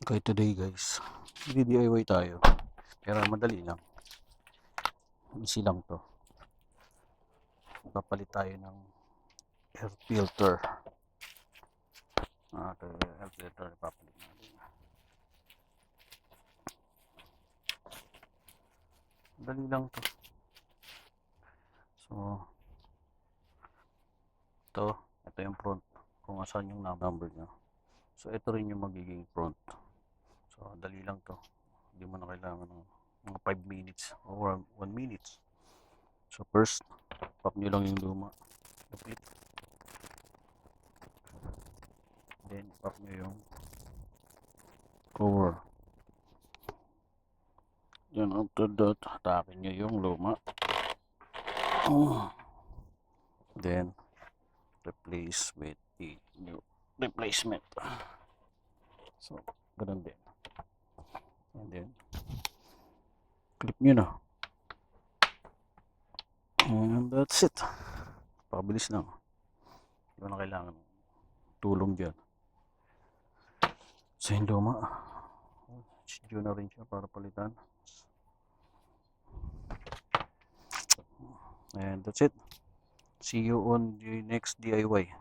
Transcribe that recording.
Okay, today guys, DIY tayo. Pero madali lang. Easy lang to. Papalit tayo ng air filter. Ito yung air filter papalit natin. Madali lang to. So, ito yung front. Kung asan yung number nyo. So, ito rin yung magiging front. So, dali lang to. Hindi mo na kailangan ng mga 5 minutes or 1 minute. So, first, pop nyo lang yung luma. Flip. Then, pop nyo yung cover. Then, after that, hatakin nyo yung luma. Then, replace with the new replacement. So, ganun din. And then, clip nyo na. And that's it. Pabilis lang. Hindi mo na kailangan tulong dyan. So, yung luma, due na rin siya para palitan. And that's it. See you on the next DIY.